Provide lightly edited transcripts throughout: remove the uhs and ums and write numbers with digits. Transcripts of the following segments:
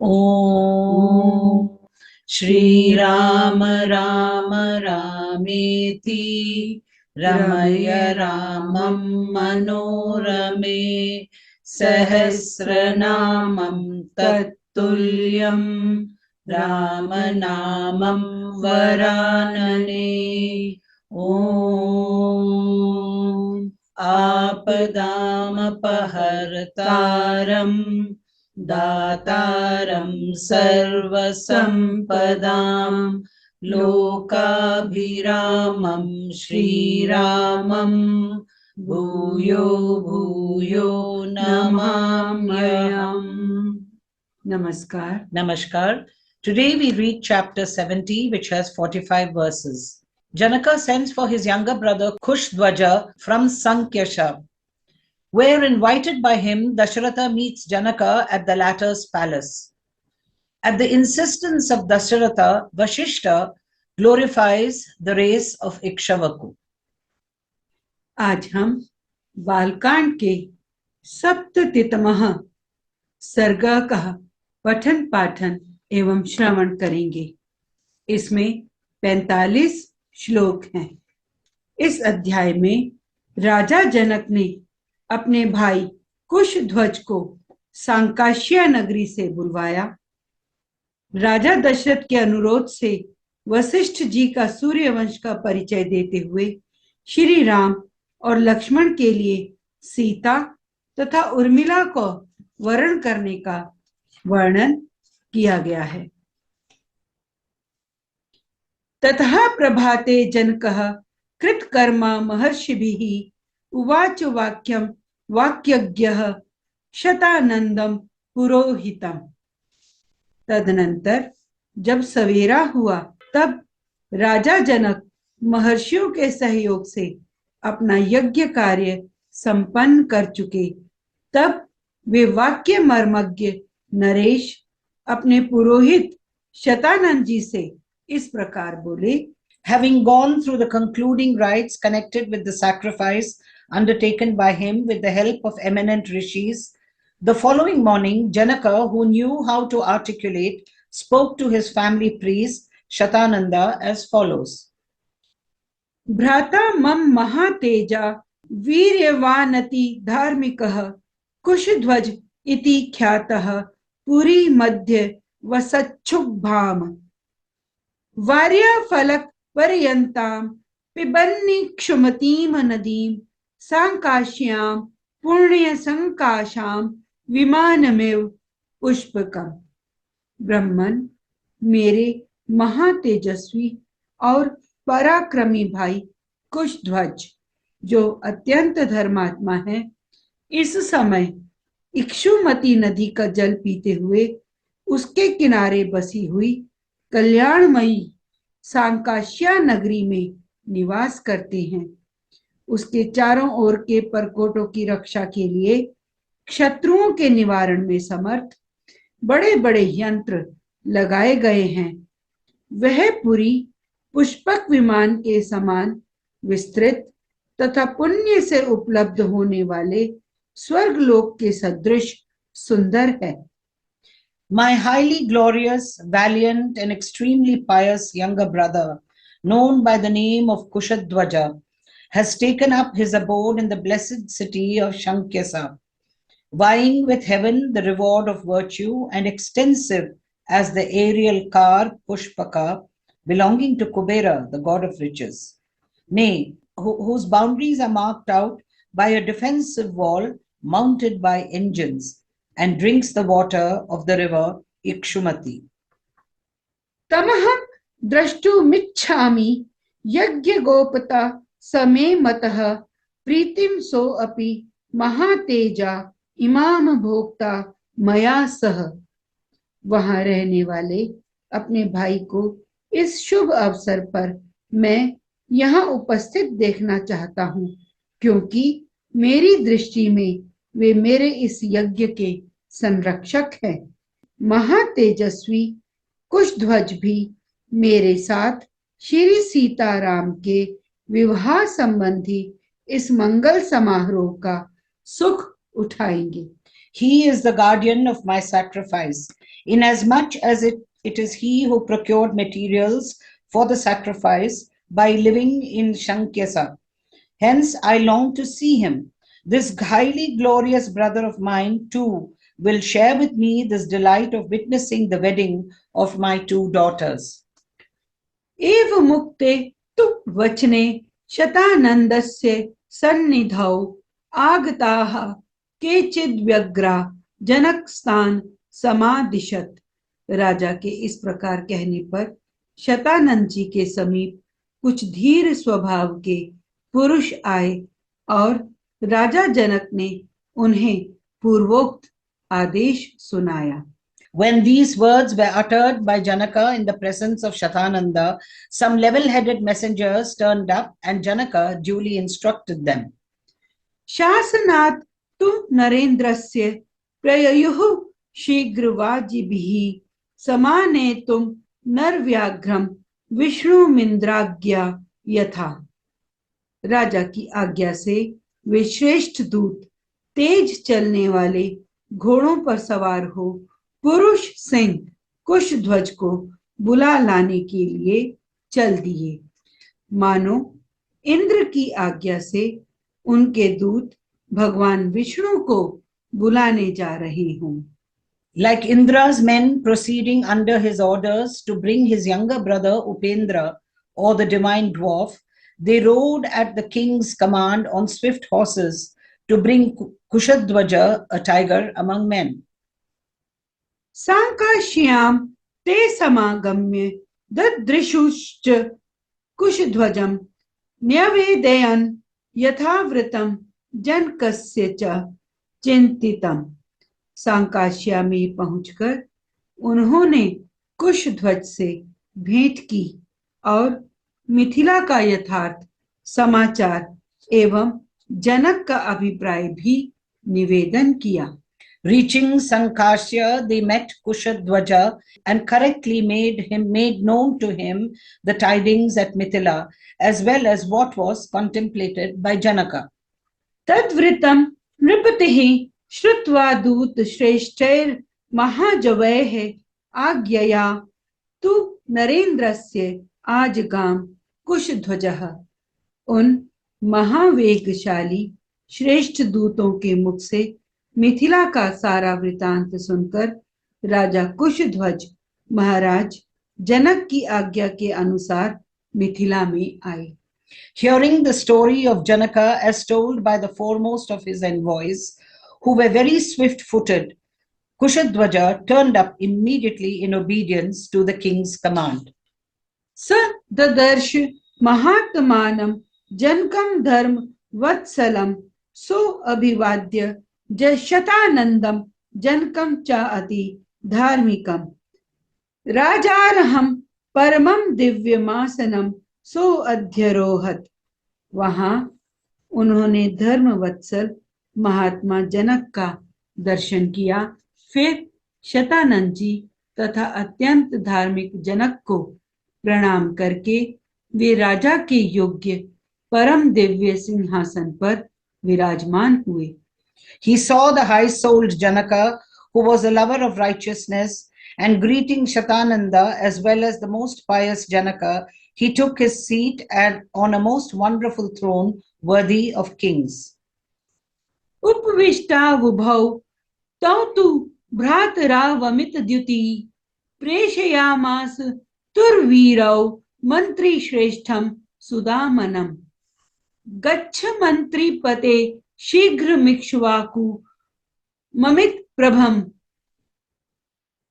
ॐ श्रीराम राम रामेति रमय रामं मनोरमे सहस्रनामं तत्तुल्यं रामनामं वरानने। ॐ आपदामपहर्तारं दातारं सर्वसम्पदां लोकाभिरामं श्रीरामं भूयो भूयो नमाम्यहम्। Namaskar. Today we read chapter 70, which has 45 verses. Janaka sends for his younger brother Kushdwaja from Sankyasha. Where invited by him, Dasharatha meets Janaka at the latter's palace. At the insistence of Dasharatha, Vashishta glorifies the race of Ikshavaku. आज हम बालकांड के सप्ततितमः सर्ग का पठन पाठन एवं श्रवण करेंगे। इसमें 45 श्लोक हैं। इस अध्याय में राजा जनक ने अपने भाई कुशध्वज को सांकाशिया नगरी से बुलवाया। राजा दशरथ के अनुरोध से वशिष्ठ जी का सूर्यवंश का परिचय देते हुए श्री राम और लक्ष्मण के लिए सीता तथा उर्मिला को वरण करने का वर्णन किया गया है। ततः प्रभाते जनकः कृतकर्मा महर्षिभिः उवाच वाक्यं वाक्यज्ञः शतानंदम पुरोहितम। तदनंतर जब सवेरा हुआ तब राजा जनक महर्षियों के सहयोग से अपना यज्ञ कार्य संपन्न कर चुके, तब वे वाक्य मर्मज्ञ नरेश अपने पुरोहित शतानंद जी से इस प्रकार बोले। Having gone through the concluding rites connected with the sacrifice undertaken by him with the help of eminent rishis, the following morning, Janaka, who knew how to articulate, spoke to his family priest Shatananda as follows. भ्राता मम महातेजा वीर्यवानति धार्मिकः कुशध्वज इति ख्यातः पुरी मध्य वसच्छुभाम वार्या फलक पर्यंताम पिबन्नि क्षुमतीम नदीम सांकाश्याम पुण्य संकाशाम विमानमेव पुष्पकम। ब्रह्मन, मेरे महातेजस्वी और पराक्रमी भाई कुशध्वज, जो अत्यंत धर्मात्मा है, इस समय इक्षुमती नदी का जल पीते हुए उसके किनारे बसी हुई कल्याणमयी सांकाशिया नगरी में निवास करते हैं। उसके चारों ओर के परकोटों की रक्षा के लिए शत्रुओं के निवारण में समर्थ बड़े बड़े यंत्र लगाए गए हैं। वह पुरी पुष्पक विमान के समान विस्तृत तथा पुण्य से उपलब्ध होने वाले स्वर्गलोक के सदृश सुंदर है। My highly glorious, valiant and extremely pious younger brother, known by the name of Kushadwaja, has taken up his abode in the blessed city of Shankyasa, vying with heaven the reward of virtue and extensive as the aerial car Pushpaka belonging to Kubera, the god of riches, nay, whose boundaries are marked out by a defensive wall mounted by engines, and drinks the water of the river Ikshumati. Tamaham drashtumichhami yajna gopata same matah pritim so api महातेजा इमाम भोक्ता मया सह। वहां रहने वाले अपने भाई को इस शुभ अवसर पर मैं यहाँ उपस्थित देखना चाहता हूँ, क्योंकि मेरी दृष्टि में वे मेरे इस यज्ञ के संरक्षक हैं। महातेजस्वी कुशध्वज भी मेरे साथ श्री सीताराम के विवाह संबंधी इस मंगल समारोह का सुख उठाएंगे। He is the guardian of my sacrifice, inasmuch as it is he who procured materials for the sacrifice by living in Shankyasa. Hence, I long to see him. This highly glorious brother of mine, too, will share with me this delight of witnessing the wedding of my two daughters. एव मुक्ते तु वचने शतानन्दस्य सन्निधौ आगताः केचिद्व्यग्रा जनकस्थान समादिशत। राजा के इस प्रकार कहने पर शतानंद जी के समीप कुछ धीर स्वभाव के पुरुष आए और राजा जनक ने उन्हें पूर्वोक्त आदेश सुनाया। When these words were uttered by Janaka in the presence of Shatananda, some level-headed messengers turned up and Janaka duly instructed them. शासनात् तुम नरेंद्रस्य प्रययुः शीघ्रवाजिभिः समाने तुम नरव्याघ्रम विष्णुमिंद्राज्ञा यथा। राजा की आज्ञा से वे श्रेष्ठ दूत तेज चलने वाले घोड़ों पर सवार हो पुरुष सिंह कुशध्वज को बुला लाने के लिए चल दिए, मानो इंद्र की आज्ञा से उनके दूत भगवान विष्णु को बुलाने जा रहे हों। Like Indra's men proceeding under his orders to bring his younger brother Upendra, or the divine dwarf, they rode at the king's command on swift horses to bring Kushadwaja, a tiger among men. सांकाश्याम ते समागम्य ददृशुश्च कुशध्वजं न्यवेदयन् यथावृतं जनकस्य च चिंतितम्। सांकाश्या में पहुंचकर उन्होंने कुशध्वज से भेंट की और मिथिला का यथार्थ समाचार एवं जनक का अभिप्राय भी निवेदन किया। Reaching Sankashya, they met Kushadwaja and correctly made known to him the tidings at Mithila, as well as what was contemplated by Janaka. तद्वृतं नृपतिः श्रुत्वा दूत श्रेष्ठैर् महाजवैः आज्ञया तु नरेंद्रस्य आजगाम कुशध्वजः। उन महावेगशाली श्रेष्ठ दूतों के मुख से मिथिला का सारा वृतांत सुनकर राजा कुशध्वज महाराज जनक की आज्ञा के अनुसार मिथिला में आए। Hearing the story of Janaka as told by the foremost of his envoys, who were very swift-footed, Kushadwaja turned up immediately in obedience to the king's command. स ददर्श महात्मानं जनकं धर्म वत्सलं सो अभिवाद्य शतानंदम जनकम च अति धार्मिकम राजारहम परमम दिव्यमासनम सो अध्यरोहत। वहां उन्होंने धर्म वत्सल महात्मा जनक का दर्शन किया, फिर शतानंद जी तथा अत्यंत धार्मिक जनक को प्रणाम करके वे राजा के योग्य परम दिव्य सिंहासन पर विराजमान हुए। He saw the high-souled Janaka, who was a lover of righteousness, and greeting Shatananda as well as the most pious Janaka, he took his seat on a most wonderful throne worthy of kings. उपविष्टा वुभौ तौ तु भ्रातरावमित द्युति प्रेषयामास तुर्वीरौ मंत्री श्रेष्ठम सुदामनम। गच्छ मंत्री पते शीघ्र मिक्ष्वाकु ममित प्रभम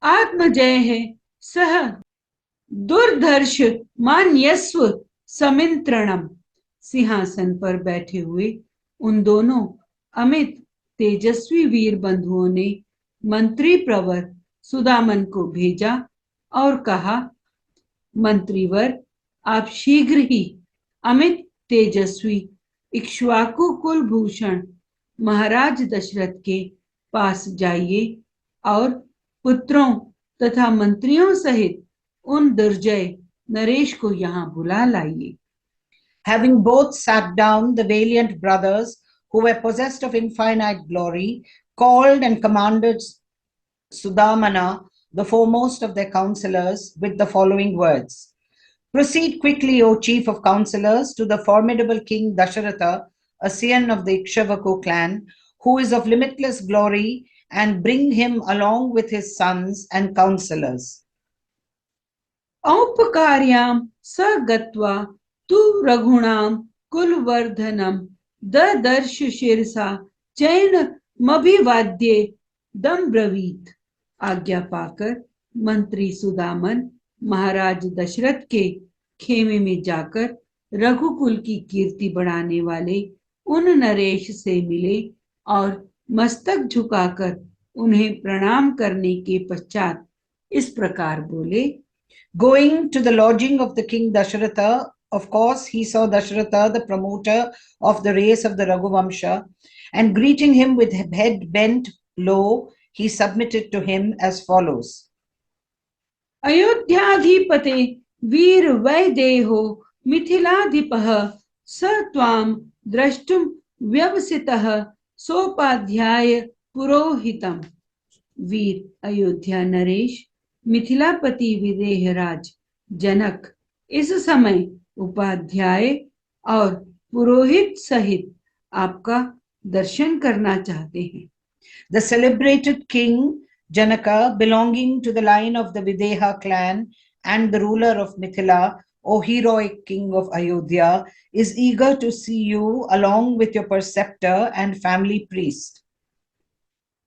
आत्मजय है सह दुर्धर्ष मान्यस्व समिंत्रणम। सिंहासन पर बैठे हुए उन दोनों अमित तेजस्वी वीर बंधुओं ने मंत्री प्रवर सुदामन को भेजा और कहा, मंत्रीवर आप शीघ्र ही अमित तेजस्वी इक्ष्वाकु कुलभूषण महाराज दशरथ के पास जाइए और पुत्रों तथा मंत्रियों सहित उन दुर्जय नरेश को यहाँ बुला लाइए। Having both sat down, the valiant brothers, who were possessed of infinite glory, called and commanded Sudamana, the foremost of their counselors, with the following words: Proceed quickly, O chief of counselors, to the formidable king Dasharatha, a scion of the Ikshavaku clan, who is of limitless glory, and bring him along with his sons and counselors. औपकार्यां स गत्वा तु रघुणां कुलवर्धनं ददर्श शिरसा चैनमभिवाद्य दम्ब्रवीत। आज्ञा पाकर मंत्री सुदामन महाराज दशरथ के खेमे में जाकर रघुकुल की कीर्ति बढ़ाने वाले उन नरेश से मिले और मस्तक झुकाकर उन्हें प्रणाम करने के पश्चात इस प्रकार बोले। Going to the lodging of the king Dasharatha, of course, he saw Dasharatha, the promoter of the race of the Raghuvamsha, and greeting him with head bent low, he submitted to him as follows. अयोध्याधिपते वीर वैदेहो मिथिलाधिपः स त्वां द्रष्टुं व्यवसितः सोपाध्याय पुरोहितम्। वीर अयोध्या नरेश मिथिलापति विदेहराज जनक इस समय उपाध्याय और पुरोहित सहित आपका दर्शन करना चाहते हैं। The celebrated king Janaka, belonging to the line of the Videha clan and the ruler of Mithila, O heroic king of Ayodhya, is eager to see you along with your preceptor and family priest.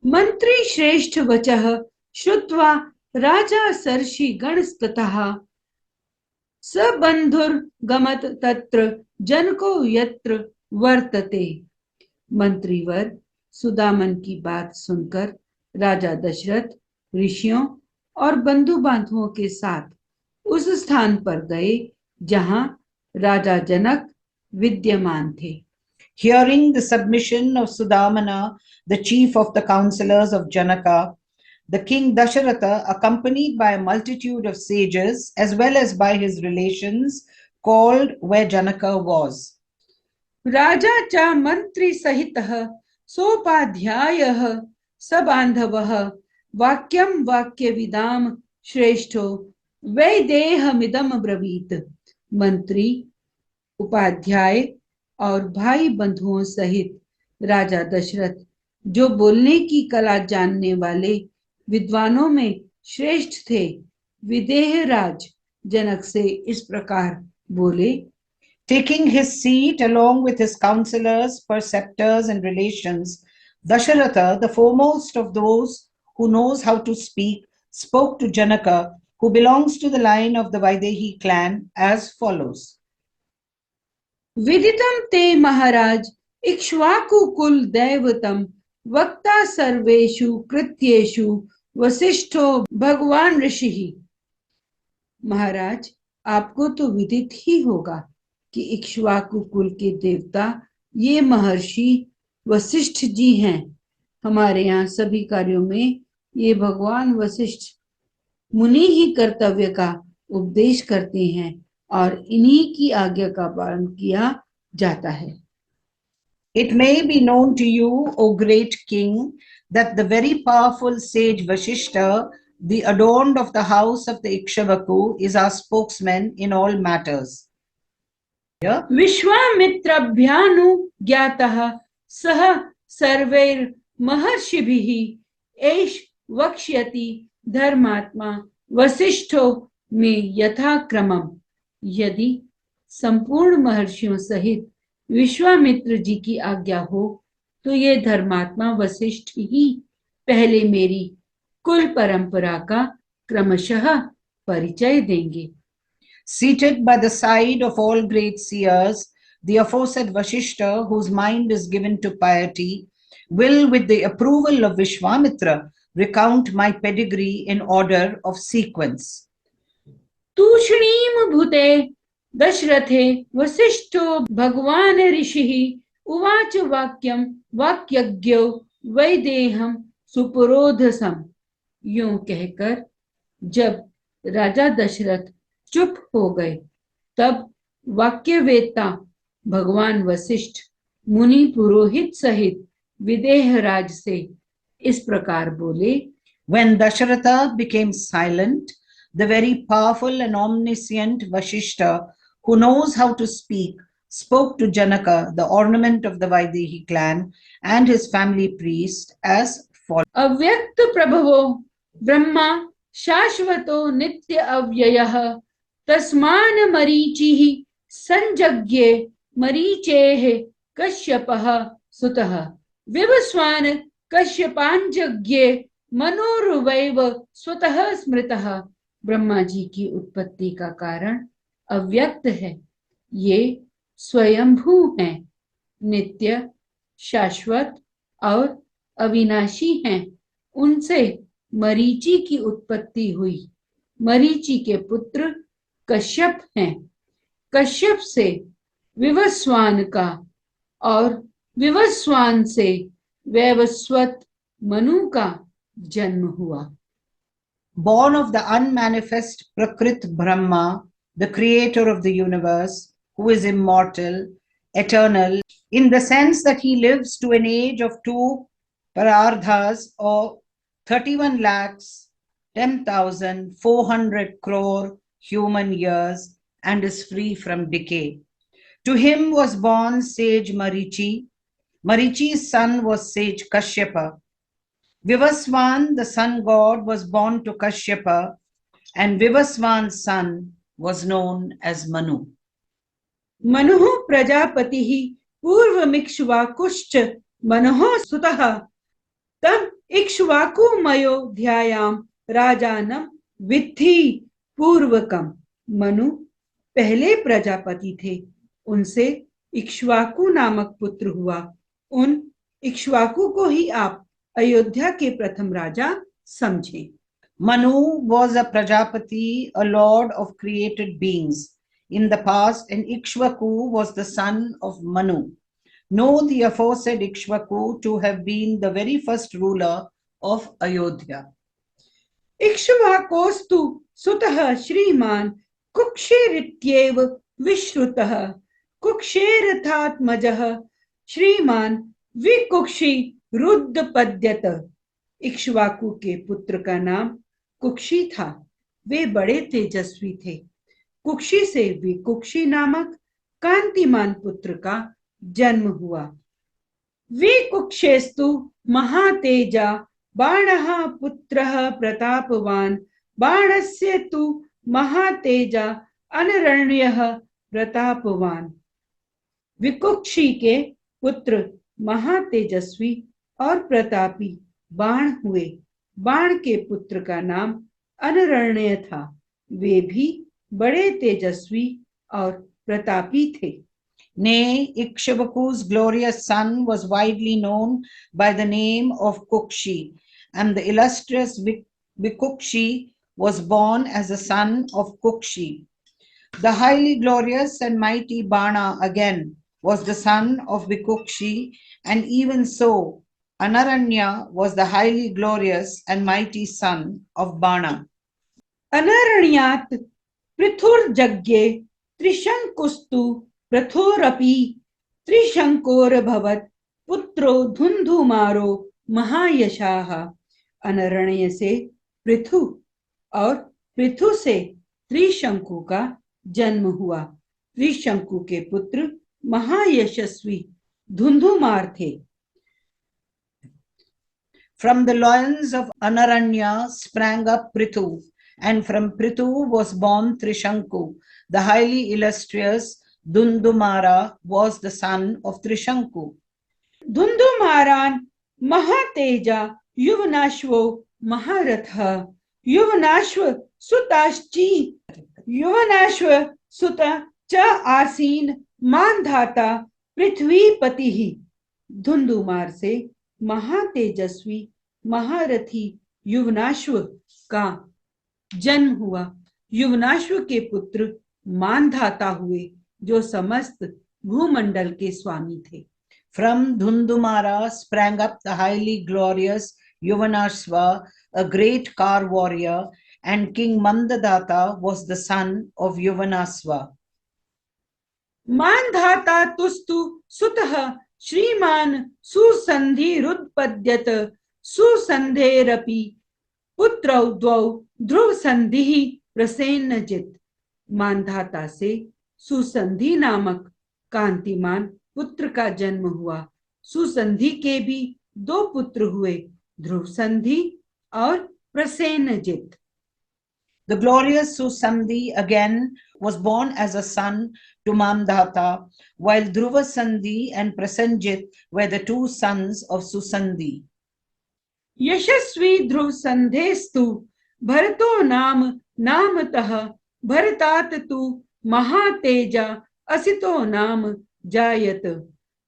मंत्री श्रेष्ठ वचः श्रुत्वा राजा सर्षि गणस्ततः सबंधुर्गमत तत्र जनको यत्र वर्तते। मंत्रीवर सुदामन की बात सुनकर राजा दशरथ ऋषियों और बंधु बांधवों के साथ उस स्थान पर गए जहां राजा जनक विद्यमान थे। Hearing the submission of Sudamana, the chief of the counselors of Janaka, the king Dasharatha, accompanied by a multitude of sages as well as by his relations, called where Janaka was. राजा च मंत्री सहितः सोपाध्यायः सबान्धवः वाक्यं वाक्यविदां श्रेष्ठो वैदेहमिदं ब्रवीत। मंत्री उपाध्याय और भाई बंधुओं सहित राजा दशरथ, जो बोलने की कला जानने वाले विद्वानों में श्रेष्ठ थे, विदेहराज जनक से इस प्रकार बोले। Taking his seat along with his counselors, preceptors, and relations, Dasharatha, the foremost of those who knows how to speak, spoke to Janaka, who belongs to the line of the Vaidehi clan, as follows. विदितं ते महाराज इक्ष्वाकु कुल दैवतम वक्ता सर्वेषु कृत्येषु वसिष्ठो भगवान ऋषि। महाराज, आपको तो विदित ही होगा कि इक्ष्वाकु कुल के देवता ये महर्षि वशिष्ठ जी हैं। हमारे यहाँ सभी कार्यों में ये भगवान वशिष्ठ मुनि ही कर्तव्य का उपदेश करते हैं और इन्हीं की आज्ञा का पालन किया जाता है। It may be known to you, O great king, that the very powerful sage Vashishta, the adorned of the house of the Ikshavaku, is our spokesman in all matters. विश्वामित्रभ्यानुज्ञातः सह सर्वैर् महर्षिभिः एष वक्ष्यति धर्मात्मा वसिष्ठो में यथाक्रमम्। यदि संपूर्ण महर्षियों सहित विश्वामित्र जी की आज्ञा हो तो ये धर्मात्मा वशिष्ठ ही पहले मेरी कुल परंपरा का क्रमशः परिचय देंगे। Seated by the side of all great seers, the aforesaid Vashishta, whose mind is given to piety, will, with the approval of Vishwamitra, recount my pedigree in order of sequence. तूष्णीम भूते दशरथे वसिष्ठो भगवान ऋषिः उवाच वाक्यं वाक्यज्ञो वैदेहं सुपुरोधसम्। यूं कहकर जब राजा दशरथ चुप हो गए, तब वाक्यवेत्ता भगवान वशिष्ठ मुनि पुरोहित सहित विदेहराज से इस प्रकार बोले। When Dasharatha became silent, the very powerful and omniscient Vashishta, who knows how to speak, spoke to Janaka, the ornament of the Vaidehi clan, and his family priest as follows. अव्यक्त प्रभवो ब्रह्मा शाश्वतो नित्य अव्ययः तस्मान मरीचिः संजज्ञे मरीचेः कश्यपः सुतः विवस्वान् कश्यपांजज्ञे मनोरुवैव स्वतः स्मृतः। ब्रह्मा जी की उत्पत्ति का कारण अव्यक्त है, ये स्वयंभू हैं, नित्य, शाश्वत और अविनाशी हैं। उनसे मरीचि की उत्पत्ति हुई। मरीचि के पुत्र कश्यप हैं। कश्यप से विवस्वान का और विवस्वान से वैवस्वत मनु का जन्म हुआ। Born of the unmanifest Prakrit Brahma, the creator of the universe, who is immortal, eternal, in the sense that he lives to an age of 2 parardhas or 31 lakhs 10,400 crore human years and is free from decay. To him was born sage Marichi. Marichi's son was sage Kashyapa. Vivaswan, the sun god, was born to Kashyapa, and Vivaswan's son was known as Manu. मनुः प्रजापतिः पूर्वमिक्ष्वाकुश्च मनोः सुतः तम इक्ष्वाकुमयो ध्यायां राजानम विद्धि पूर्वकम। मनु पहले प्रजापति थे, उनसे इक्ष्वाकु नामक पुत्र हुआ। उन इक्ष्वाकु को ही आप अयोध्या के प्रथम राजा समझें। Manu was a Prajapati, a lord of created beings in the past, and Ikshvaku was the son of Manu. Know the aforesaid Ikshvaku to have been the very first ruler of Ayodhya. इक्ष्वाकोस्तु सुतः श्रीमान कुक्षेरित्येव विश्रुतः कुक्षेरथात्मजः श्रीमान विकुक्षी रुद्रपद्यत। इक्ष्वाकु के पुत्र का नाम कुक्षी था। वे बड़े तेजस्वी थे। कुक्षी से विकुक्षी नामक कांतिमान पुत्र का जन्म हुआ। विकुक्षेस्तु महातेजा बाणः पुत्रः प्रतापवान बाणस्य तु महातेजा अनरण्यः प्रतापवान। विकुक्षी के पुत्र महातेजस्वी और प्रतापी बाण हुए। बाण के पुत्र का नाम अनरण्य था। वे भी बड़े तेजस्वी और प्रतापी थे। Nay, Ikshvaku's glorious son was widely known by the name of Kukshi, and the illustrious Vikukshi was born as a son of Kukshi. The highly glorious and mighty Bana again was the son of Vikukshi, and even so, Anaranya was the highly glorious and mighty son of Bana. अनरण्यात पृथुर्जज्ञे त्रिशंकुस्तु प्रथोरपि त्रिशंकोरभवत् पुत्रो धुंधुमारो महायशाः। अनरण्य से पृथु और पृथु से त्रिशंकु का जन्म हुआ। त्रिशंकु के पुत्र महायशस्वी धुंधुमार थे। From the loins of Anaranya sprang up Prithu, and from Prithu was born Trishanku. The highly illustrious Dundumara was the son of Trishanku. धुंधुमारान महातेजा युवनाश्वो महारथः युवनाश्व सुताश्ची युवनाश्व सुत च आसीन मानधाता पृथ्वीपतिः। धुंधुमार से महातेजस्वी महारथी युवनाश्व का जन्म हुआ। युवनाश्व के पुत्र मानधाता हुए, जो समस्त भूमंडल के स्वामी थे। From Dhundumara sprang up the highly glorious Yuvanashva, a great car warrior, and King Mandadatta was the son of Yuvanasva. Mandhata तुस्तु सुतः श्रीमान सुसंधि रुद्पद्यत सुसन्धेरपि पुत्रौ द्वौ ध्रुव संधि प्रसेनजित। मानधाता से सुसंधि नामक कांतिमान पुत्र का जन्म हुआ। सुसंधि के भी दो पुत्र हुए, ध्रुव संधि और Prasenjit. The glorious Susandhi again was born as a son to Mamdhata, while Dhruva Sandhi and Prasenjit were the two sons of Susandhi. यशस्वी ध्रुव संधेस्तु भरतो नाम नामतः भरतात तु महातेजा असितो नाम जायत।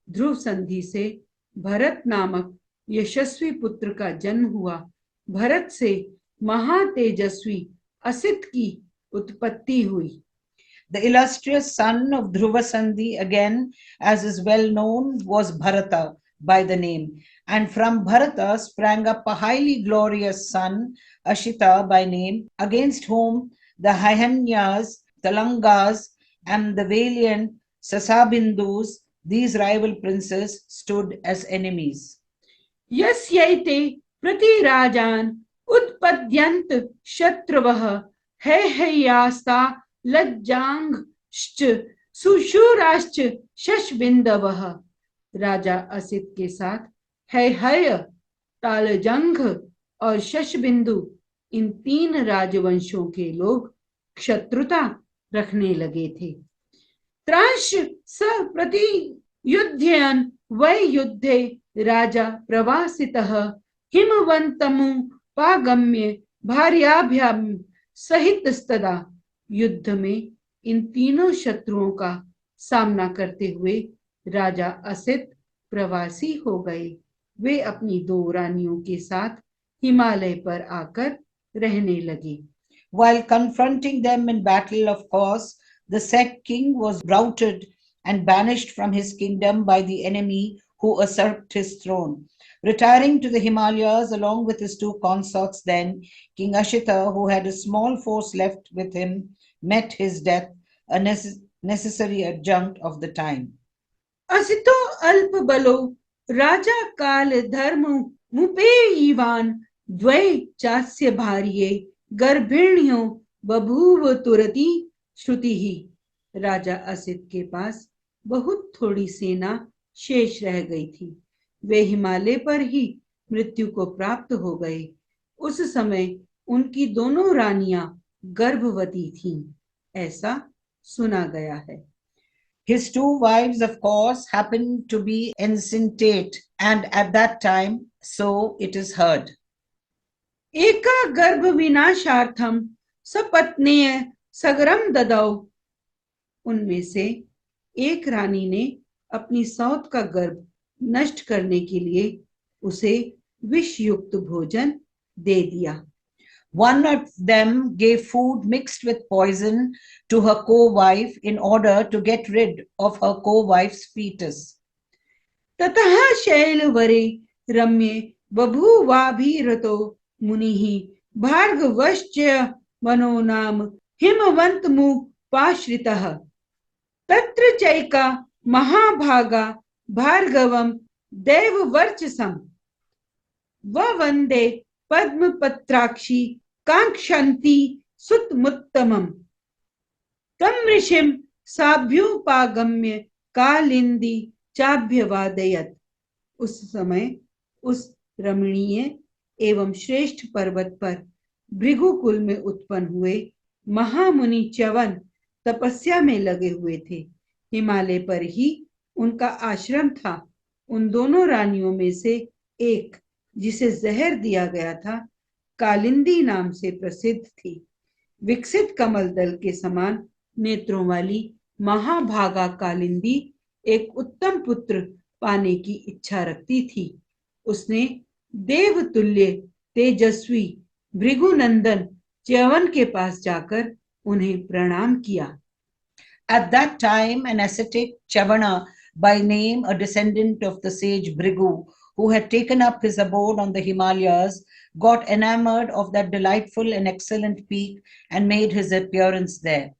ध्रुव संधि से भरत नामक यशस्वी पुत्र का जन्म हुआ। भरत से महातेजस्वी असित की उत्पत्ति हुई। The illustrious son of Dhruva Sandhi, again, as is well known, was Bharata by the name. And from Bharata sprang up a highly glorious son, Ashita by name, against whom the Hihanyas, Talangas, and the valiant Sasabindus, these rival princes, stood as enemies. यस्यैते प्रतिराजान उत्पद्यन्त शत्रवः हैहयास्ता लज्जांगश्च सुशूराश्च शशबिन्दवः। राजा असित के साथ हैहय, तालजंघ और शशबिंदु, इन तीन राजवंशों के लोग शत्रुता रखने लगे थे। त्रांश स प्रति युद्धयन वै युद्धे राजा प्रवासितः हिमवंतमु पागम्य भार्याभ्याम सहित स्तदा। युद्ध में इन तीनों शत्रुओं का सामना करते हुए राजा असित प्रवासी हो गए। वे अपनी दो रानियों के साथ हिमालय पर आकर रहने लगे। While confronting them in battle, of course, the said king was routed and banished from his kingdom by the enemy who usurped his throne. Retiring to the Himalayas along with his two consorts, then King Ashita, who had a small force left with him, met his death, a necessary adjunct of the time. असितो अल्प बलो राजा काल धर्म मुपेयीवान द्वै चास्य भार्ये गर्भिण्यो बभूव तुरति श्रुति ही। राजा असित के पास बहुत थोड़ी सेना शेष रह गई थी। वे हिमालय पर ही मृत्यु को प्राप्त हो गए। उस समय उनकी दोनों रानियां गर्भवती थीं, ऐसा सुना गया है। His two wives, of course, happened to be insensate, and at that time, so it is heard. एका गर्भ विनाशार्थम सपत्नेय सगरम ददौ। उनमें से एक रानी ने अपनी सौत का गर्भ नष्ट करने के लिए उसे विष युक्त भोजन दे दिया। One of them gave food mixed with poison to her co-wife in order to get rid of her co-wife's fetus. ततः शैलवरे रम्ये बभूवाभिरतो मुनिः भार्गवश्च मनो नाम हिमवन्तमुपाश्रितः। तत्र चैका महाभागा भार्गवं देववर्चसं ववन्दे पद्मपत्राक्षी कांक्षन्ति सुतमुत्तमम्। तं ऋषिं साभ्युपागम्य कालिंदी चाभ्यवादयत्। उस समय उस रमणीय एवं श्रेष्ठ पर्वत पर भृगुकुल में उत्पन्न हुए महामुनि च्यवन तपस्या में लगे हुए थे। हिमालय पर ही उनका आश्रम था। उन दोनों रानियों में से एक, जिसे जहर दिया गया था, कालिंदी नाम से प्रसिद्ध थी। विकसित कमल दल के समान नेत्रों वाली महाभागा कालिंदी एक उत्तम पुत्र पाने की इच्छा रखती थी। उसने देवतुल्य तेजस्वी भृगुनंदन च्यवन के पास जाकर उन्हें प्रणाम किया। At that time, an ascetic Chavana by name, a descendant of the sage Bhrigu, who had taken up his abode on the Himalayas, got enamored of that delightful and excellent peak and made his appearance there.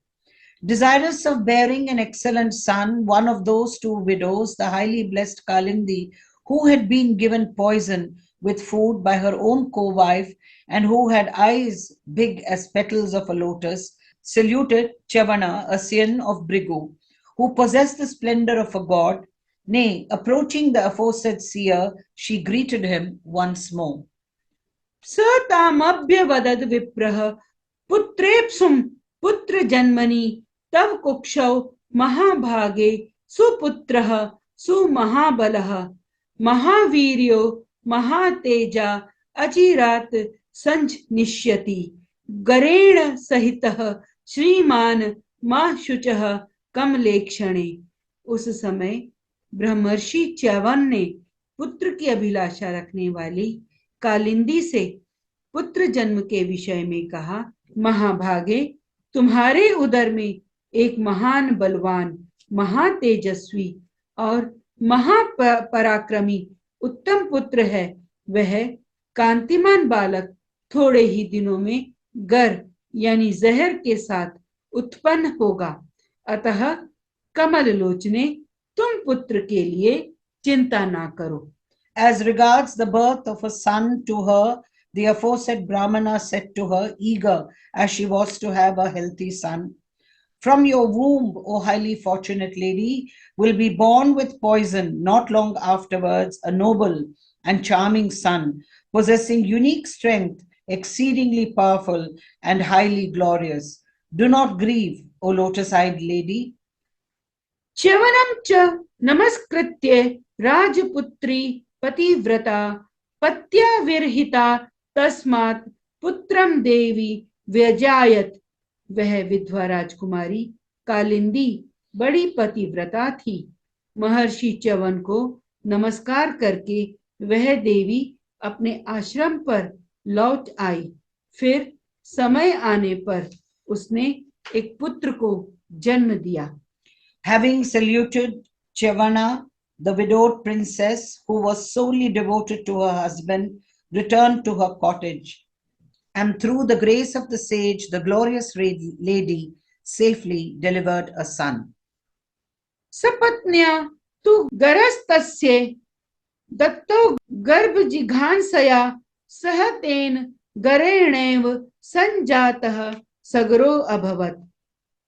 Desirous of bearing an excellent son, one of those two widows, the highly blessed Kalindi, who had been given poison, with food by her own co-wife and who had eyes big as petals of a lotus, saluted Chavana, a scion of Brigu, who possessed the splendor of a god. Nay, approaching the aforesaid seer, she greeted him once more. स तामभ्यवदद् विप्रः पुत्रेप्सुं पुत्र जन्मनि तव कुक्षौ महाभागे सुपुत्रः सुमहाबलः महावीर्यो महातेजा अचिरात् संनिष्यति गरेण सहितः श्रीमान मां शुचः कमलेक्षणे। उस समय ब्रह्मर्षि च्यवन ने पुत्र की अभिलाषा रखने वाली कालिंदी से पुत्र जन्म के विषय में कहा, महाभागे, तुम्हारे उदर में एक महान बलवान, महातेजस्वी और महापराक्रमी उत्तम पुत्र है। वह कांतिमान बालक थोड़े ही दिनों में गर यानी जहर के साथ उत्पन्न होगा। अतः कमल लोचने, तुम पुत्र के लिए चिंता ना करो। As regards the birth of a son to her, the aforesaid Brahmana said to her, eager as she was to have a healthy son, from your womb, O highly fortunate lady, will be born with poison not long afterwards a noble and charming son, possessing unique strength, exceedingly powerful and highly glorious. Do not grieve, O lotus-eyed lady. च्यवनं च नमस्कृत्य राजपुत्री पतिव्रता पत्या विरहिता तस्मात् पुत्रम देवी व्यजायत। वह विधवा राजकुमारी कालिंदी बड़ी पतिव्रता थी। महर्षि च्यवन को नमस्कार करके वह देवी अपने आश्रम पर लौट आई। फिर समय आने पर उसने एक पुत्र को जन्म दिया। Having saluted Chavana, the widowed princess, who was solely devoted to her husband, returned to her cottage. And through the grace of the sage, the glorious lady safely delivered a son. सपत्न्या तु गरस्तस्य दत्तो गर्भजिघांसया सह तेन गरेणैव संजातः सगरो अभवत्।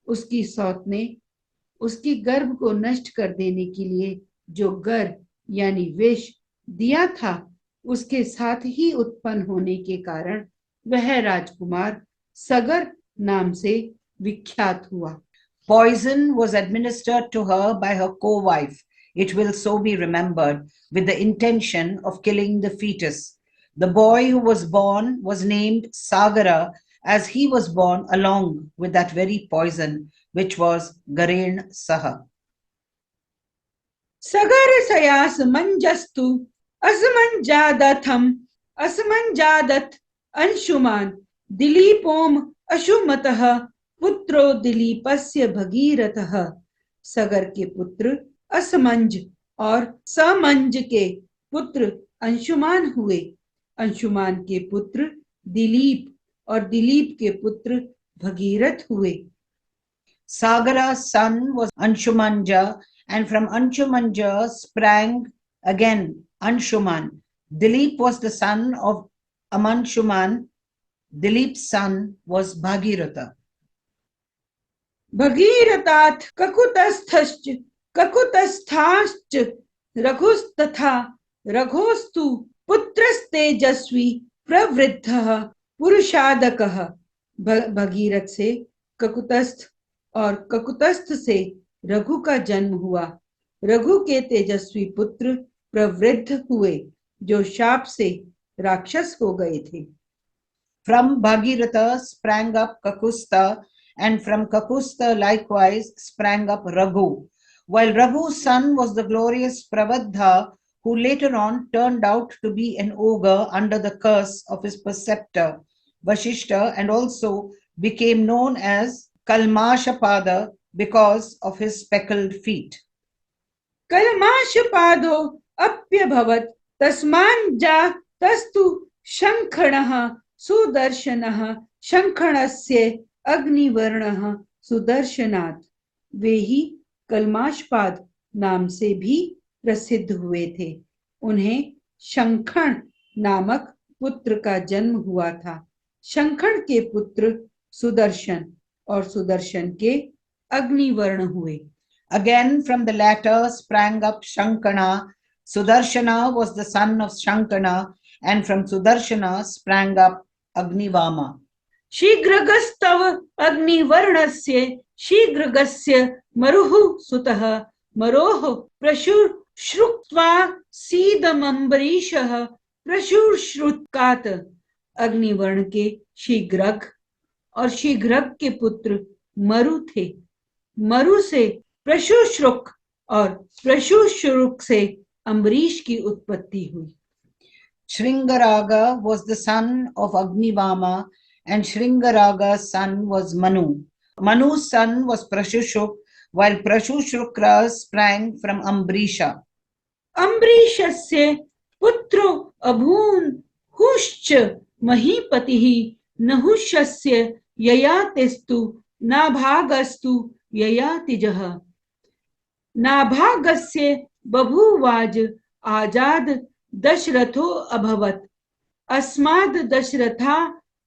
उसकी सौत ने उसकी गर्भ को नष्ट कर देने के लिए जो गर यानी विष दिया था, उसके साथ ही उत्पन्न होने के कारण वह राजकुमार सगर नाम से विख्यात हुआ। Poison was administered to her by her co-wife, it will so be remembered, with the intention of killing the fetus. The boy who was born was named Sagara, as he was born along with that very poison, which was Garen Saha. सगर सयास मंजस्तु असमंजादथम असमंजादथ अंशुमान दिलीपोम अशुमतः पुत्रो दिलीपस्य भगीरथः। सगर के पुत्र असमंज और समंज के पुत्र अंशुमान हुए। अंशुमान के पुत्र दिलीप और दिलीप के पुत्र भगीरथ हुए। Sagara's son was Anshumanja, and from Anshumanja sprang again Anshuman. Dilip was the son of Amanshuman. Dilip's son was Bhagiratha. भगीरथात् ककुतस्थश्च ककुतस्थाश्च रघुस्तथा रघोस्तु पुत्रस्तेजस्वी प्रवृद्धः पुरुषादकः। Bhagirath से ककुतस्थ और ककुतस्थ से रघु का जन्म हुआ। रघु के तेजस्वी पुत्र प्रवृद्ध हुए, जो शाप से राक्षस हो गए थे। From Bhagiratha sprang up Kakusta, and from Kakusta likewise sprang up Raghu. While Raghu's son was the glorious Pravadha, who later on turned out to be an ogre under the curse of his preceptor Vashishta, and also became known as Kalmashapada because of his speckled feet. कल्माशपादो अप्यभवत् तस्माञ्जा तस्तु शंखणः सुदर्शनः शंखणस्य अग्निवर्णः सुदर्शनात्। वे ही कल्माशपाद नाम से भी प्रसिद्ध हुए थे। उन्हें शंखण नामक पुत्र का जन्म हुआ था। शंखन के पुत्र सुदर्शन और सुदर्शन के अग्निवर्ण हुए। Again, from the latter sprang up Shankana. Sudarshana was the son of Shankana, and from Sudarshana sprang up Agnivama. शीघ्रगस्तव अग्निवर्णस्य शीघ्रगस्य मरुः सुतः मरोः प्रशुश्रुत्वा सीदमंबरीशः प्रशुश्रुत्कात्। अग्निवर्ण के शीघ्रग और शीघ्रग के पुत्र मरु थे। मरु से प्रशुश्रुक और प्रशुश्रुक से अम्बरीश की उत्पत्ति हुई। Shringaraga was the son of Agnivama, and Shringaraga's son was Manu. Manu's son was Prashushuk, while Prashushrukra sprang from Ambrisha. अम्बरीशस्य पुत्रो अभून् हुश्च महीपतिः नहुषस्य ययातिस्तु नाभागस्तु ययातिजः। नाभागस्य बभूवाज आजाद दशरथो अभवत्। अस्माद् Dasharatha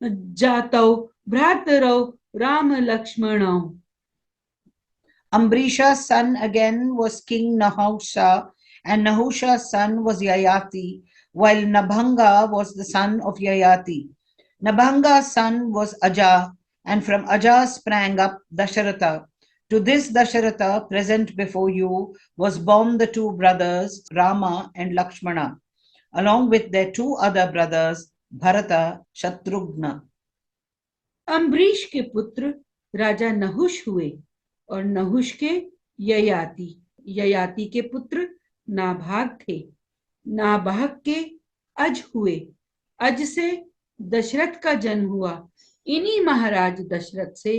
जातौ भ्रातरौ Ram लक्ष्मणौ। Ambrisha's son again was King Nahusha, and Nahusha's son was Yayati, while Nabhanga was the son of Yayati. Nabhanga's son was Aja, and from Aja sprang up Dasharatha. To this Dasharatha, present before you, was born the two brothers, Rama and Lakshmana, along with their two other brothers, Bharata, Shatrughna. Ambarish के पुत्र राजा नहुष हुए और नहुष के ययाति। ययाति के पुत्र नाभाग थे। नाभाग के अज हुए। अज से दशरथ का जन्म हुआ। इन्हीं महाराज दशरथ से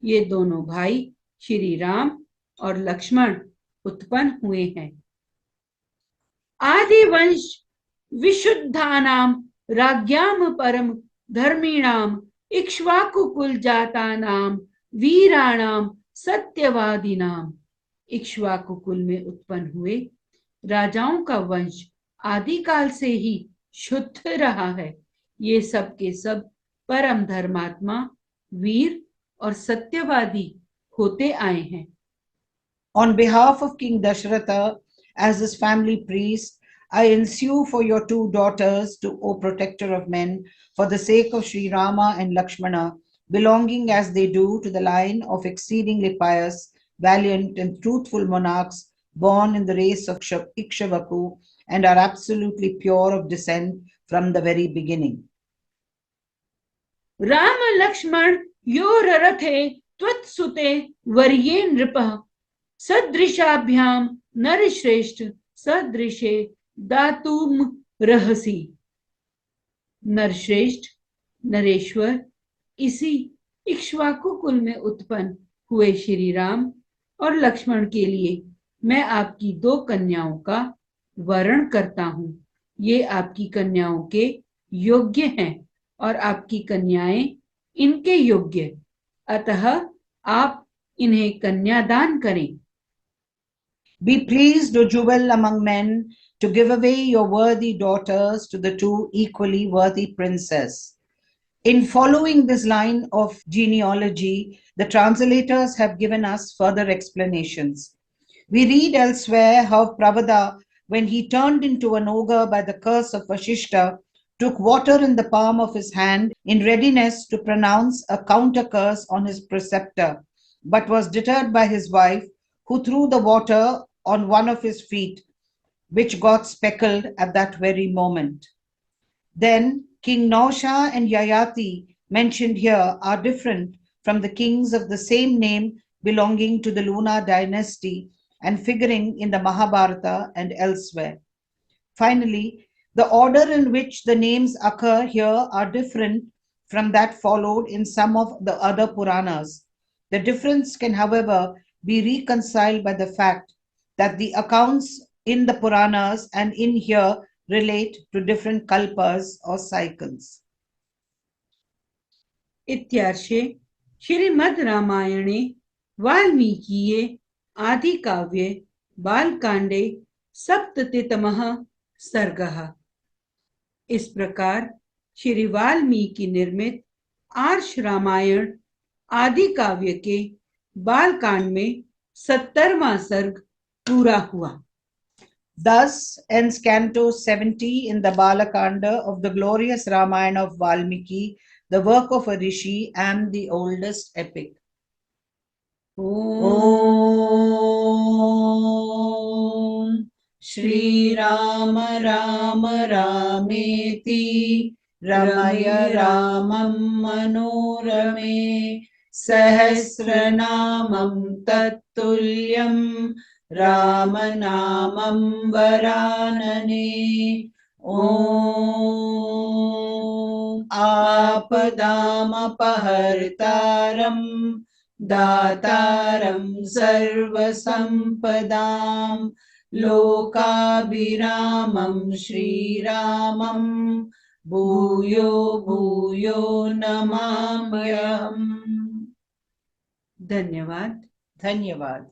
ये दोनों भाई श्री राम और लक्ष्मण उत्पन्न हुए हैं। आदि वंश विशुद्धानाम राज्ञाम परम धर्मीणाम इक्ष्वाकुकुल जातानाम वीराणाम सत्यवादीनाम। इक्ष्वाकुकुल में उत्पन्न हुए राजाओं का वंश आदिकाल से ही शुद्ध रहा है। ये सब के सब परम धर्मात्मा, वीर और सत्यवादी होते आए हैं। On behalf of King Dasharatha, as his family priest, I ensue for your two daughters, to O protector of men, for the sake of Sri Rama and Lakshmana, belonging as they do to the line of exceedingly pious, valiant and truthful monarchs born in the race of Ikshvaku, and are absolutely pure of descent from the very beginning. Ram Lakshman योररथे त्वत्सुते Varye नृपः सदृशाभ्याम नरश्रेष्ठ सदृशे दातुम रहसी। नरश्रेष्ठ नरेश्वर इसी इक्ष्वाकु कुल में उत्पन्न हुए श्री राम और लक्ष्मण के लिए मैं आपकी दो कन्याओं का वरण करता हूँ। ये आपकी कन्याओं के योग्य हैं और आपकी कन्याएं इनके योग्य, अतः आप इन्हें कन्यादान करें। Be pleased, O jewel among men, to give away your worthy daughters to the two equally worthy princes. In following this line of genealogy, the translators have given us further explanations. We read elsewhere how Pravada, when he turned into an ogre by the curse of Vashishta, took water in the palm of his hand in readiness to pronounce a counter curse on his preceptor, but was deterred by his wife, who threw the water on one of his feet, which got speckled at that very moment. Then King Nausha and Yayati mentioned here are different from the kings of the same name belonging to the Luna dynasty and figuring in the Mahabharata and elsewhere. Finally, the order in which the names occur here are different from that followed in some of the other Puranas. The difference can, however, be reconciled by the fact that the accounts in the Puranas and in here relate to different kalpas or cycles. इत्यार्षे श्रीमद् रामायणे वाल्मीकीये आदि काव्ये बालकांडे सप्ततितमः सर्गः। इस प्रकार श्री वाल्मीकि निर्मित आर्ष रामायण आदि काव्य के बालकांड में 70वां सर्ग पूरा हुआ। Thus ends Canto 70 in the Balakanda of the glorious Ramayana of Valmiki, the work of a rishi and the oldest epic. Om Shri Rama Rama Rameti Ramaya Ramam Manorame Sahasranamam Tattulyam Ramanamam Varanane. Om Apadamapahartaram Dataram Sarvasampadam Lokabhiramam Shri Ramam Bhuyo Bhuyo Namamyam. धन्यवाद। धन्यवाद।